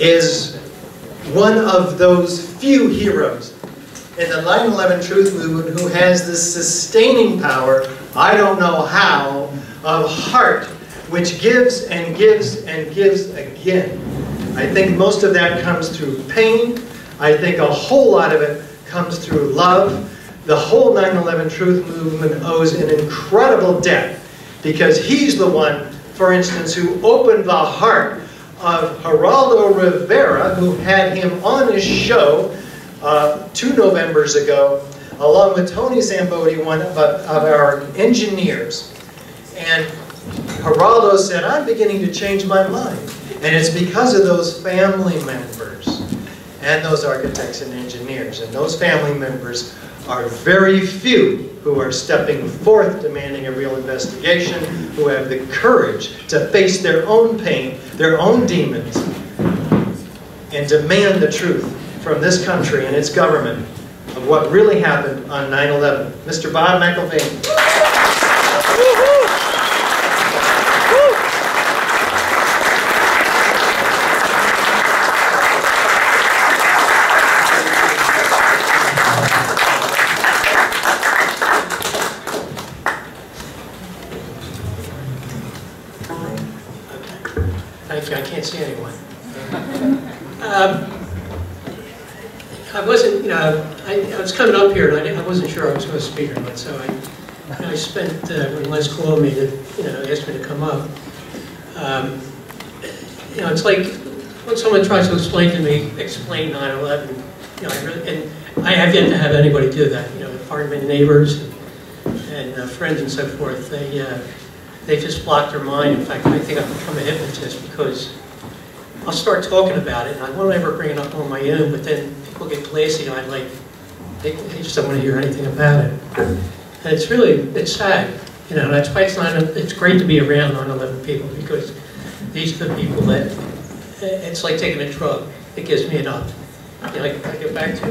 is one of those few heroes in the 9/11 Truth Movement who has this sustaining power, I don't know how, of heart, which gives and gives and gives again. I think most of that comes through pain. I think a whole lot of it comes through love. The whole 9/11 Truth Movement owes an incredible debt because he's the one, for instance, who opened the heart of Geraldo Rivera, who had him on his show 2 Novembers ago, along with Tony Zambodi, one of our engineers. And Geraldo said, I'm beginning to change my mind. And it's because of those family members and those architects and engineers. And those family members are very few who are stepping forth demanding a real investigation, who have the courage to face their own pain, their own demons, and demand the truth from this country and its government of what really happened on 9/11. Mr. Bob Mcllvaine. I can't see anyone. I wasn't, I was coming up here and I wasn't sure I was going to speak or not, so I spent, when Les called me to, asked me to come up. It's like when someone tries to explain 9/11, and I have yet to have anybody do that. Apart from neighbors and friends and so forth, they just block their mind. In fact, I think I've become a hypnotist because I'll start talking about it and I won't ever bring it up on my own, but then people get glassy-eyed, like they just don't want to hear anything about it. And it's sad. That's why it's great to be around 9/11 people, because these are the people that, it's like taking a drug. It gives me an up. I get back to,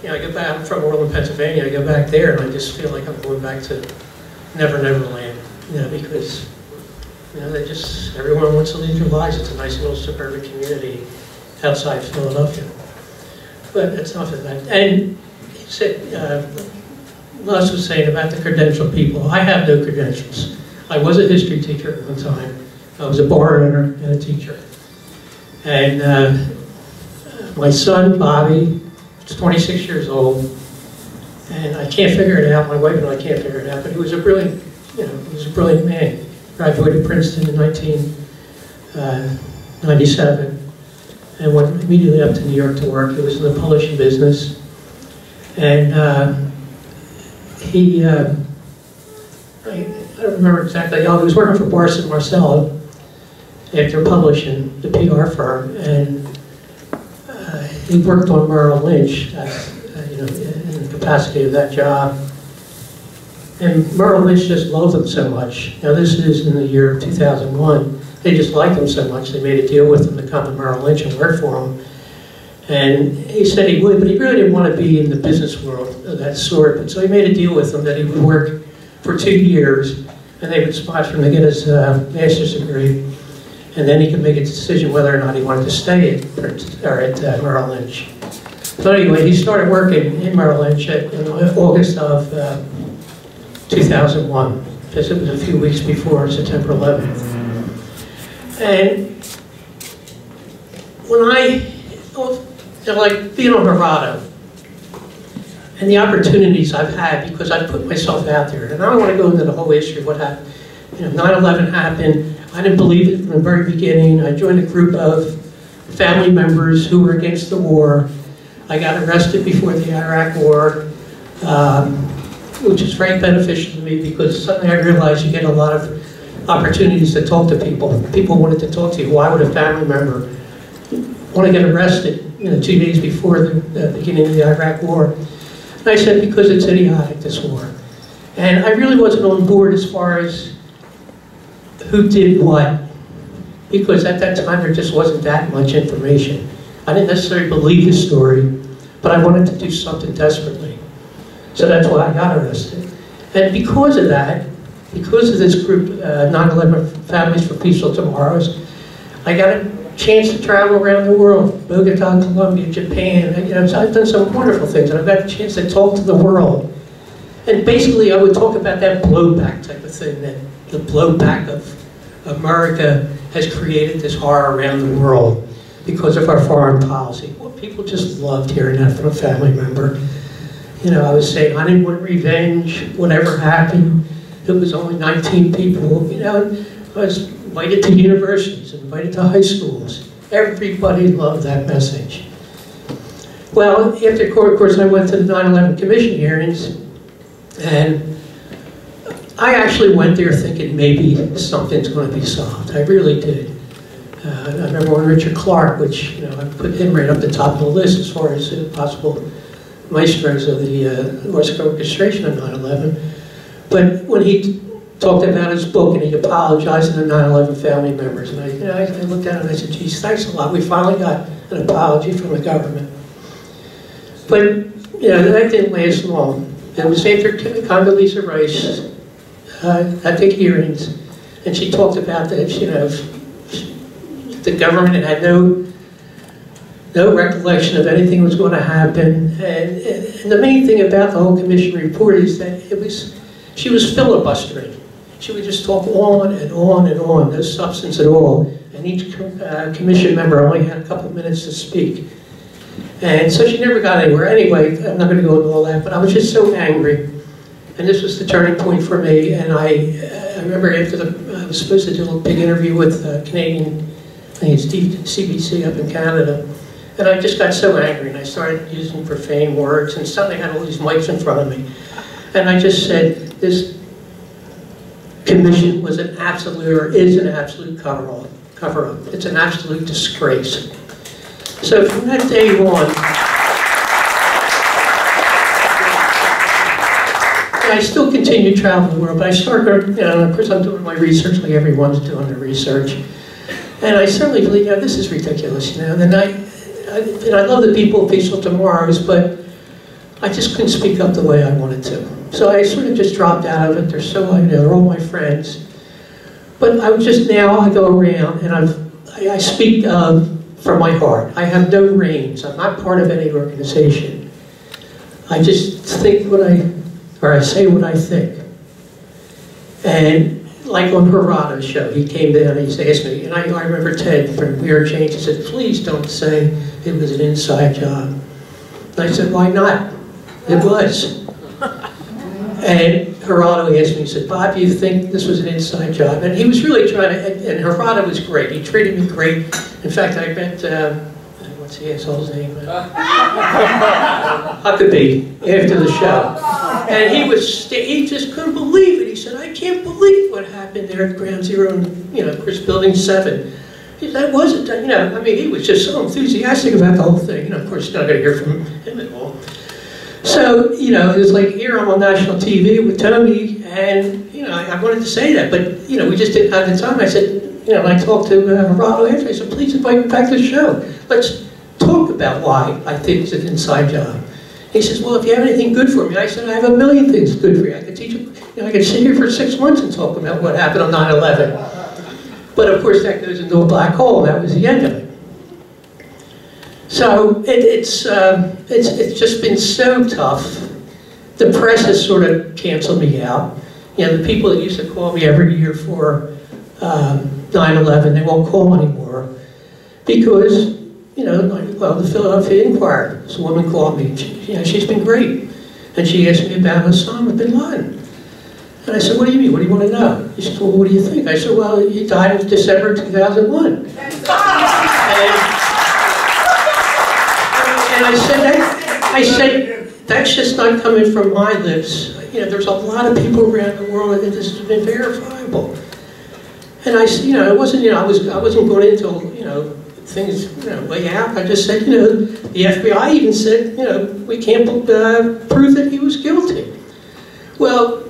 I'm from Orland, Pennsylvania. I go back there and I just feel like I'm going back to Neverland, because everyone wants to lead their lives. It's a nice little suburban community outside Philadelphia. But that's enough of that. And he said, Les was saying about the credentialed people. I have no credentials. I was a history teacher at one time. I was a bar owner and a teacher. And my son, Bobby, is 26 years old. And I can't figure it out. My wife and I can't figure it out. But he was a brilliant, he was a brilliant man. Graduated Princeton in 1997 and went immediately up to New York to work. He was in the publishing business. And I don't remember exactly, he was working for Boris and Marcello after publishing, the PR firm. And he worked on Merrill Lynch, in the capacity of that job. And Merrill Lynch just loved him so much. Now this is in the year 2001. They just liked him so much, they made a deal with him to come to Merrill Lynch and work for him. And he said he would, but he really didn't want to be in the business world of that sort. And so he made a deal with them that he would work for 2 years, and they would sponsor him to get his master's degree. And then he could make a decision whether or not he wanted to stay at Merrill Lynch. So anyway, he started working in Merrill Lynch in August of 2001, because it was a few weeks before September 11th. And when like being on Dorado, and the opportunities I've had because I've put myself out there, and I don't want to go into the whole history of what happened. 9/11 happened. I didn't believe it from the very beginning. I joined a group of family members who were against the war. I got arrested before the Iraq War, which is very beneficial to me because suddenly I realized you get a lot of opportunities to talk to people. People wanted to talk to you. Why would a family member want to get arrested 2 days before the beginning of the Iraq War? And I said, because it's idiotic, this war. And I really wasn't on board as far as who did what, because at that time there just wasn't that much information. I didn't necessarily believe the story, but I wanted to do something desperately. So that's why I got arrested. And because of that, because of this group, 9/11 Families for Peaceful Tomorrows, I got a chance to travel around the world, Bogota, Colombia, Japan. You know, so I've done some wonderful things, and I've got a chance to talk to the world. And basically, I would talk about that blowback type of thing, that the blowback of America has created this horror around the world because of our foreign policy. Well, people just loved hearing that from a family member. You know, I was saying I didn't want revenge, whatever happened. It was only 19 people, you know, and I was invited to universities, invited to high schools. Everybody loved that message. Well, after court, of course, I went to the 9/11 Commission hearings, and I actually went there thinking maybe something's going to be solved. I really did. I remember when Richard Clark, which, you know, I put him right up the top of the list as far as possible maestros of the orchestration of 9/11. But when he talked about his book and he apologized to the 9/11 family members, and I looked at it and I said, geez, thanks a lot. We finally got an apology from the government. But, you know, that didn't last long. It was after Condoleezza Rice at the hearings, and she talked about that, you know, the government had no recollection of anything was going to happen. And the main thing about the whole commission report is that she was filibustering. She would just talk on and on and on, no substance at all. And each commission member only had a couple of minutes to speak. And so she never got anywhere. Anyway, I'm not going to go into all that, but I was just so angry. And this was the turning point for me. And I remember after I was supposed to do a big interview with Canadian, I think it's CBC up in Canada. And I just got so angry, and I started using profane words, and suddenly I had all these mics in front of me. And I just said, this commission was an absolute, or is an absolute cover-up. It's an absolute disgrace. So from that day on, I still continue traveling the world, but I started, you know, of course I'm doing my research like everyone's doing their research. And I certainly believe, you know, this is ridiculous, you know. And I love the people of Peaceful Tomorrows, but I just couldn't speak up the way I wanted to. So I sort of just dropped out of it. They're so, you know, they're all my friends. But I go around and I speak from my heart. I have no reins. I'm not part of any organization. I just think I say what I think. And like on Gerardo's show, he came down and he asked me, and I remember Ted from We Are Change, he said, please don't say it was an inside job. And I said, why not? It was. And Gerardo asked me, he said, Bob, you think this was an inside job? And he was really trying to, and Gerardo was great. He treated me great. In fact, I met, what's the asshole's name? Huckabee, after the show. And he just couldn't believe it. He said, I can't believe what happened there at Ground Zero and, you know, of course, Building 7. He said, that wasn't, you know, I mean, he was just so enthusiastic about the whole thing. You know, of course, you're not going to hear from him at all. So, you know, it was like, here I'm on national TV with Tony, and, you know, I wanted to say that, but, you know, we just didn't have the time. I said, you know, and I talked to Gerardo after, I said, please invite me back to the show. Let's talk about why I think it's an inside job. He says, well, if you have anything good for me, I said, I have a million things good for you. I could teach you, you know, I could sit here for 6 months and talk about what happened on 9/11. But of course, that goes into a black hole. That was the end of it. So it's just been so tough. The press has sort of canceled me out. You know, the people that used to call me every year for 9/11, they won't call anymore because, you know, well, the Philadelphia Inquirer, this woman called me. You know, she's been great, and she asked me about Osama bin Laden. And I said, what do you mean? What do you want to know? She said, well, what do you think? I said, well, he died in December 2001. And I said, that's just not coming from my lips. You know, there's a lot of people around the world that this has been verifiable. And I said, you know, it wasn't, you know, I wasn't going into, you know, things, you know, way out. I just said, you know, the FBI even said, you know, we can't prove that he was guilty. Well,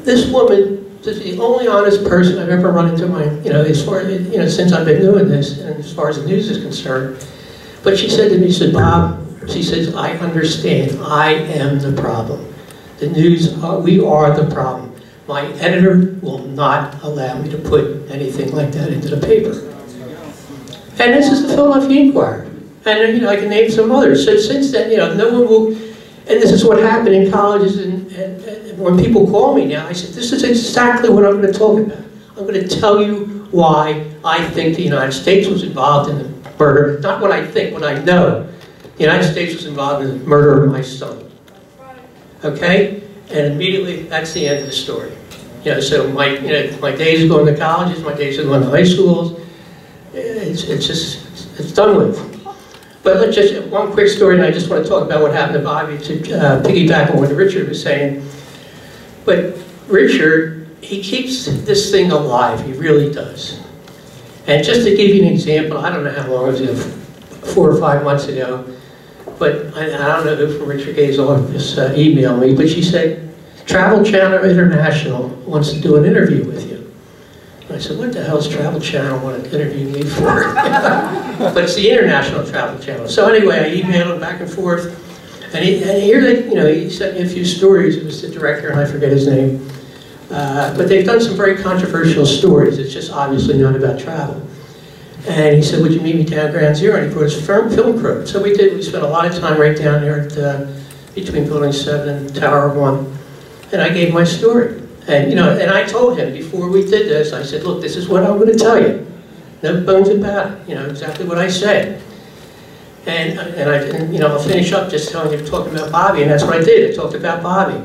this woman is the only honest person I've ever run into you know, as far as, you know, since I've been doing this, and as far as the news is concerned. But she said to me, she said, Bob, she says, I understand, I am the problem. The news, we are the problem. My editor will not allow me to put anything like that into the paper. And this is the Philadelphia Inquirer. And, you know, I can name some others. So since then, you know, no one will, and this is what happened in colleges, and when people call me now, I said, this is exactly what I'm going to talk about. I'm going to tell you why I think the United States was involved in the murder. Not what I think, what I know. The United States was involved in the murder of my son. Okay? And immediately, that's the end of the story. You know, so my days of going to colleges, my days of going to high schools, it's done with. But let's just, one quick story, and I just want to talk about what happened to Bobby to piggyback on what Richard was saying. But Richard, he keeps this thing alive, he really does. And just to give you an example, I don't know how long it was, 4 or 5 months ago, but I don't know who from Richard Gay's office emailed me, but she said, Travel Channel International wants to do an interview with you. I said, what the hell's Travel Channel want to interview me for? But it's the International Travel Channel. So anyway, I emailed him back and forth. And here they, you know, he sent me a few stories. It was the director, and I forget his name. But they've done some very controversial stories. It's just obviously not about travel. And he said, would you meet me down Ground Zero? And he brought his film crew. So we did. We spent a lot of time right down there at, between Building 7 and Tower 1. And I gave my story. And, you know, and I told him before we did this, I said, look, this is what I'm going to tell you. No bones about it. You know, exactly what I said. And you know, I'll finish up just telling you, talking about Bobby, and that's what I did. I talked about Bobby.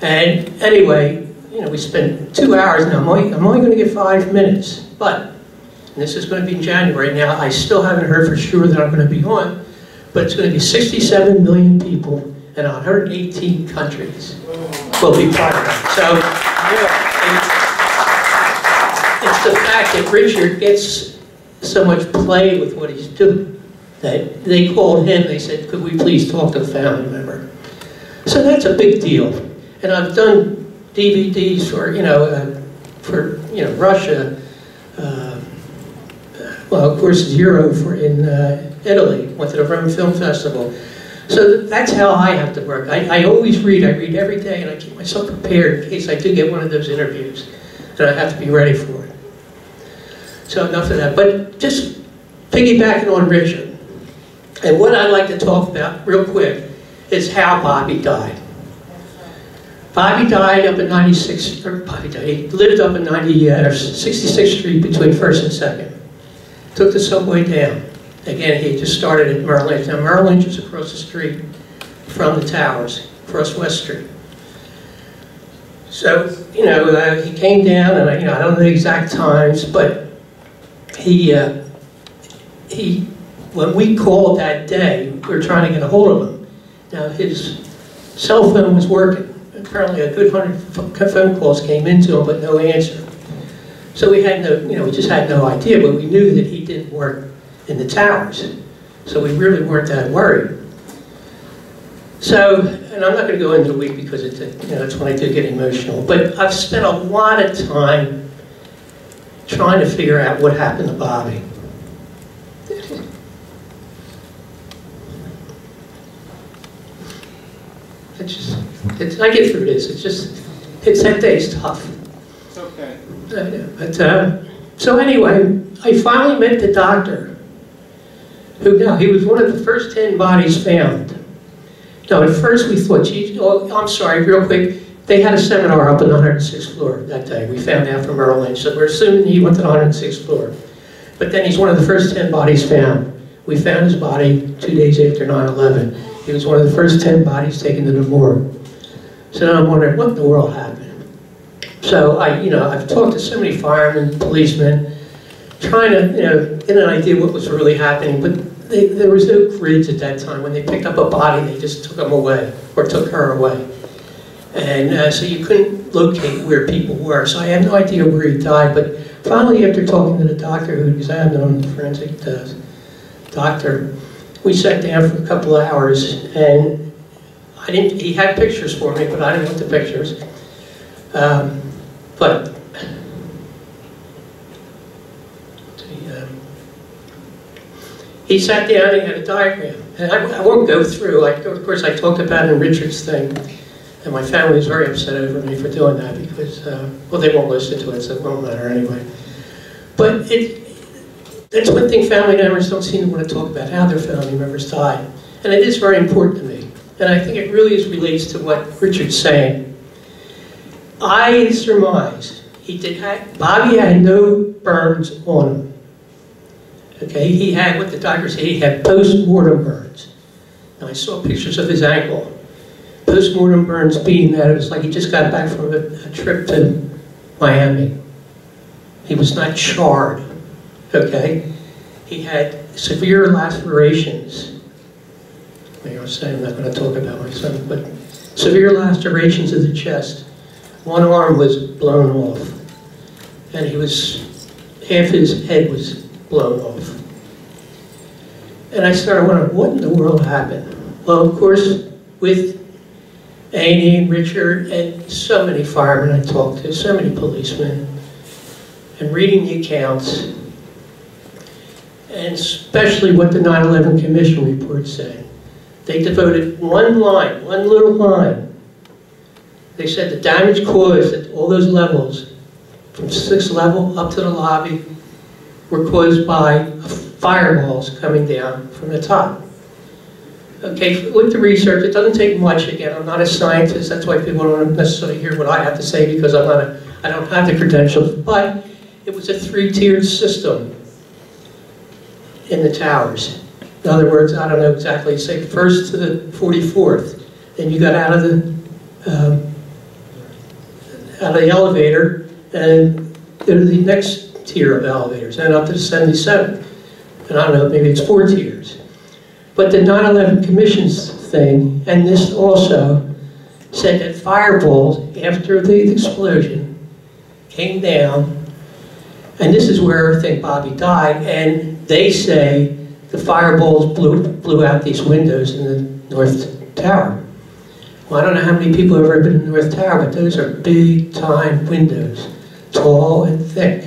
And anyway, you know, we spent 2 hours. Now, I'm only going to get 5 minutes. But, and this is going to be in January. Now, I still haven't heard for sure that I'm going to be on, but it's going to be 67 million people in 118 countries will be part of it. So, it's the fact that Richard gets so much play with what he's doing that they called him, they said, could we please talk to a family member? So that's a big deal. And I've done DVDs for, Russia, well, of course, Zero in Italy, went to the Rome Film Festival. So that's how I have to work. I always read. I read every day, and I keep myself prepared in case I do get one of those interviews, and I have to be ready for it. So enough of that. But just piggybacking on Richard, and what I'd like to talk about real quick is how Bobby died. Bobby died up at 96, or Bobby died, he lived up at 66th Street between 1st and 2nd. Took the subway down. Again, he just started at Merrill Lynch. Now, Merrill Lynch is across the street from the towers, across West Street. So, you know, he came down, and I don't know the exact times, but when we called that day, we were trying to get a hold of him. Now, his cell phone was working. Apparently, a good 100 phone calls came into him, but no answer. So we had no, we just had no idea, but we knew that he didn't work in the towers. So we really weren't that worried. So, and I'm not going to go into the week because it's when I do get emotional, but I've spent a lot of time trying to figure out what happened to Bobby. I get through this. That day's tough. It's okay. So anyway, I finally met the doctor. He was one of the first 10 bodies found. Now, at first we thought, I'm sorry, real quick, they had a seminar up on the 106th floor that day. We found out from Merrill Lynch, so we're assuming he went to the 106th floor. But then he's one of the first 10 bodies found. We found his body 2 days after 9/11. He was one of the first 10 bodies taken to the morgue. So now I'm wondering, what in the world happened? So I've talked to so many firemen, policemen, trying to get an idea what was really happening, but there was no grids at that time. When they picked up a body, they just took him away, or took her away. And so you couldn't locate where people were. So I had no idea where he died, but finally after talking to the doctor who examined him, the forensic doctor, we sat down for a couple of hours, and he had pictures for me, but I didn't want the pictures. But he sat down and he had a diagram. And I won't go through. Of course, I talked about it in Richard's thing. And my family was very upset over me for doing that because, well, they won't listen to it, so it won't matter anyway. But the That's one thing family members don't seem to want to talk about, how their family members died. And it is very important to me. And I think it really relates to what Richard's saying. I surmise Bobby had no burns on him. Okay, he had what the doctor said, he had post-mortem burns. Now I saw pictures of his ankle. Post-mortem burns being that it was like he just got back from a trip to Miami. He was not charred, okay? He had severe lacerations. Like I was saying, I'm not going to talk about my son, but severe lacerations of the chest. One arm was blown off, and half his head was blown off. And I started wondering, what in the world happened? Well, of course, with Annie and Richard and so many firemen I talked to, so many policemen, and reading the accounts, and especially what the 9/11 Commission report said. They devoted one little line. They said the damage caused at all those levels, from 6th level up to the lobby, were caused by fireballs coming down from the top. Okay, with the research, it doesn't take much. Again, I'm not a scientist. That's why people don't necessarily hear what I have to say, because I don't have the credentials. But it was a 3-tiered system in the towers. In other words, I don't know exactly, say first to the 44th, then you got out of the elevator and go to the next tier of elevators, and up to the 77th. And I don't know, maybe it's 4 tiers. But the 9/11 Commission's thing, and this also, said that fireballs, after the explosion, came down, and this is where I think Bobby died, and they say the fireballs blew out these windows in the North Tower. Well, I don't know how many people have ever been in the North Tower, but those are big-time windows, tall and thick.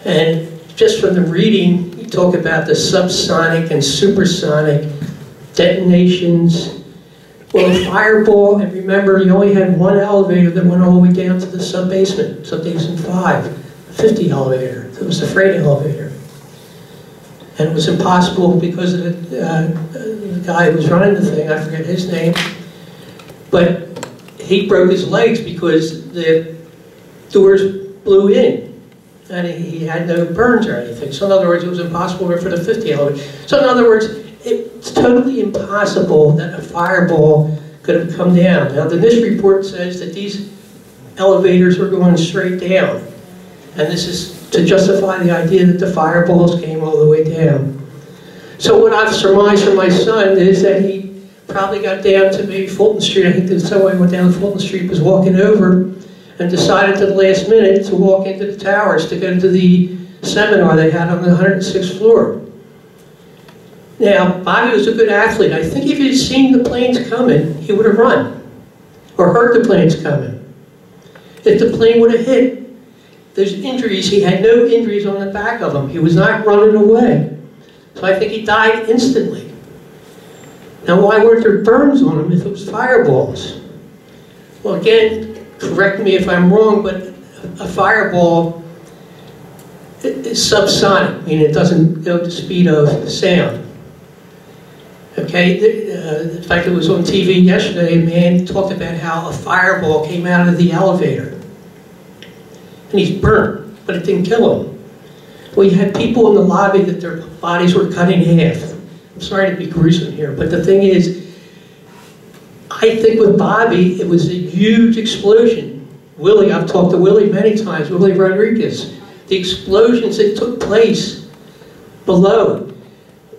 And just from the reading, you talk about the subsonic and supersonic detonations. Well, a fireball, and remember, you only had one elevator that went all the way down to the sub-basement 5, a 50 elevator. It was the freight elevator. And it was impossible because of the guy who was running the thing, I forget his name, but he broke his legs because the doors blew in, and he had no burns or anything. So in other words, it was impossible for the 50 elevator. So in other words, it's totally impossible that a fireball could have come down. Now the NIST report says that these elevators were going straight down, and this is to justify the idea that the fireballs came all the way down. So what I've surmised from my son is that he probably got down to maybe Fulton Street. I think that someone went down Fulton Street, was walking over, and decided to the last minute to walk into the towers to go to the seminar they had on the 106th floor. Now, Bobby was a good athlete. I think if he'd seen the planes coming, he would have run, or heard the planes coming. If the plane would have hit, there's injuries. He had no injuries on the back of him. He was not running away. So I think he died instantly. Now, why weren't there burns on him if it was fireballs? Well, again, correct me if I'm wrong, but a fireball is subsonic, meaning it doesn't go at the speed of sound. Okay, in fact, it was on TV yesterday, a man talked about how a fireball came out of the elevator. And he's burnt, but it didn't kill him. Well, you had people in the lobby that their bodies were cut in half. I'm sorry to be gruesome here, but the thing is, I think with Bobby, it was a huge explosion. Willie, I've talked to Willie many times, Willie Rodriguez. The explosions that took place below.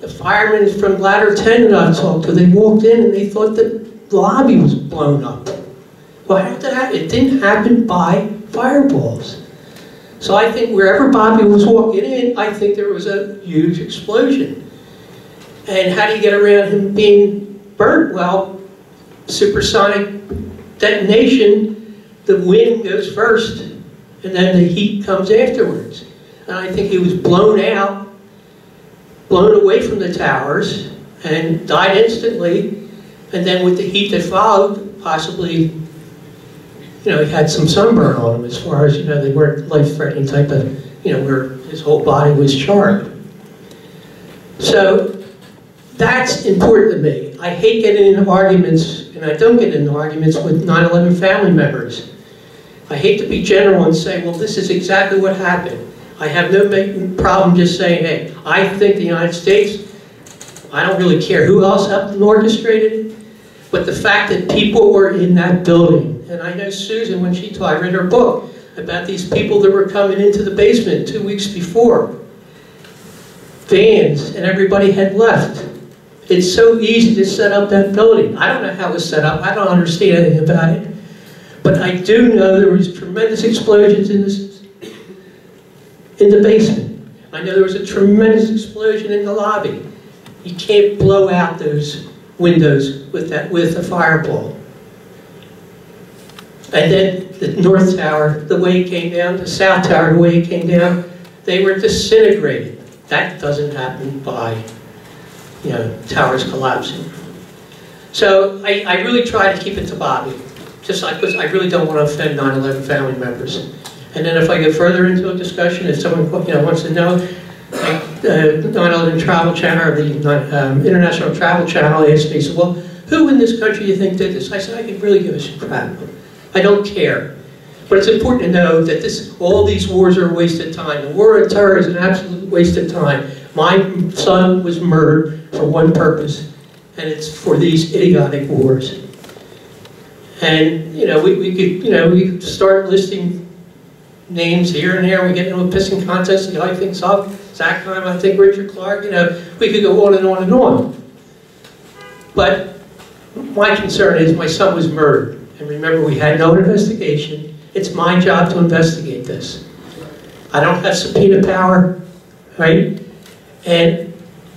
The firemen from Ladder 10 that I've talked to, they walked in and they thought the lobby was blown up. Well, how did that happen? It didn't happen by fireballs. So I think wherever Bobby was walking in, I think there was a huge explosion. And how do you get around him being burnt? Well, supersonic detonation, the wind goes first, and then the heat comes afterwards. And I think he was blown out, blown away from the towers, and died instantly. And then with the heat that followed, possibly, he had some sunburn on him as far as, they weren't life-threatening type of, where his whole body was charred. So that's important to me. I hate getting into arguments, and I don't get into arguments with 9/11 family members. I hate to be general and say, well, this is exactly what happened. I have no problem just saying, hey, I think the United States, I don't really care who else helped and orchestrated it, but the fact that people were in that building, and I know Susan, when she taught, I read her book about these people that were coming into the basement 2 weeks before. Vans, and everybody had left. It's so easy to set up that building. I don't know how it was set up. I don't understand anything about it. But I do know there was tremendous explosions in the basement. I know there was a tremendous explosion in the lobby. You can't blow out those windows with a fireball. And then the North Tower, the way it came down, the South Tower, the way it came down, they were disintegrated. That doesn't happen by, towers collapsing. So I really try to keep it to Bobby, just because I really don't want to offend 9/11 family members. And then if I get further into a discussion, if someone wants to know, the 9/11 Travel Channel, or the International Travel Channel asked me, said, well, who in this country do you think did this? I said, I could really give a crap. I don't care. But it's important to know that all these wars are a waste of time. The war on terror is an absolute waste of time. My son was murdered for one purpose, and it's for these idiotic wars. And we could start listing names here and there. We get into a pissing contest. The guy thinks of Zach Heim, I think Richard Clark. We could go on and on and on. But my concern is my son was murdered. And remember, we had no investigation. It's my job to investigate this. I don't have subpoena power, right? And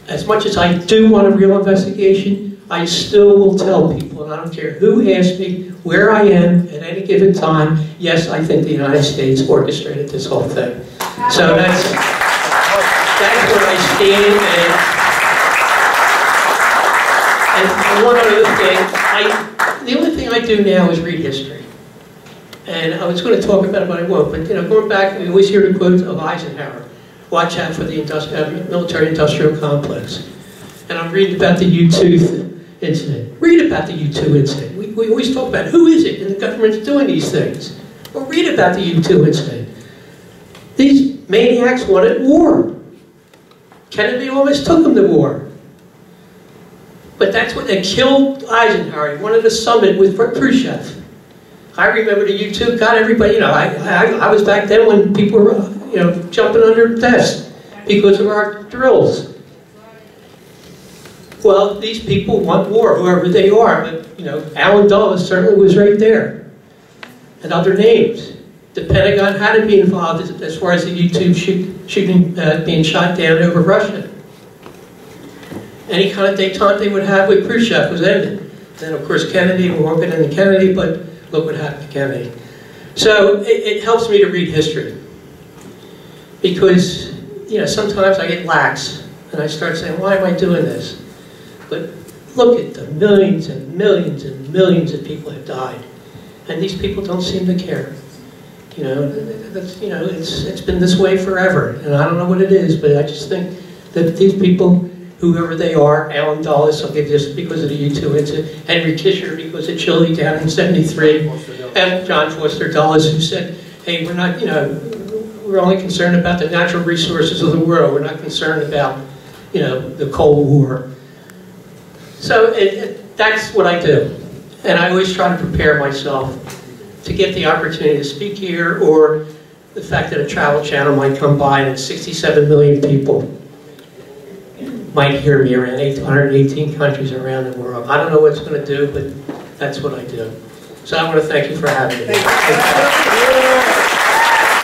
as much as I do want a real investigation, I still will tell people, and I don't care who asks me, where I am at any given time, yes, I think the United States orchestrated this whole thing. So that's where I stand. And one other thing, the only thing I do now is read history. And I was going to talk about it, but I won't. But going back, we always hear the quote of Eisenhower, watch out for the military-industrial complex. And I'm reading about the U-2 incident. Read about the U-2 incident. We always talk about who is it in the government's doing these things. Well, read about the U-2 incident. These maniacs wanted war. Kennedy almost took them to war. But that's when they killed Eisenhower. He wanted a summit with Khrushchev. I remember the U-2 got everybody, I was back then when people were, jumping under desks because of our drills. Well, these people want war, whoever they are, but, Alan Dulles certainly was right there. And other names. The Pentagon had to be involved as far as the U-2 shooting, being shot down over Russia. Any kind of détente they would have with Khrushchev was ended. Then, of course, Kennedy, we won't get into Kennedy, but look what happened to Kennedy. So it helps me to read history. Because, sometimes I get lax, and I start saying, why am I doing this? But look at the millions and millions and millions of people have died. And these people don't seem to care. It's been this way forever. And I don't know what it is, but I just think that these people, whoever they are, Alan Dulles, I'll give this because of the U-2 incident, Henry Kissinger because of Chile down in '73, and John Foster Dulles, who said, hey, we're not, we're only concerned about the natural resources of the world. We're not concerned about, the Cold War. So that's what I do. And I always try to prepare myself to get the opportunity to speak here, or the fact that a travel channel might come by and 67 million people might hear me around 118 countries around the world. I don't know what it's going to do, but that's what I do. So I want to thank you for having me.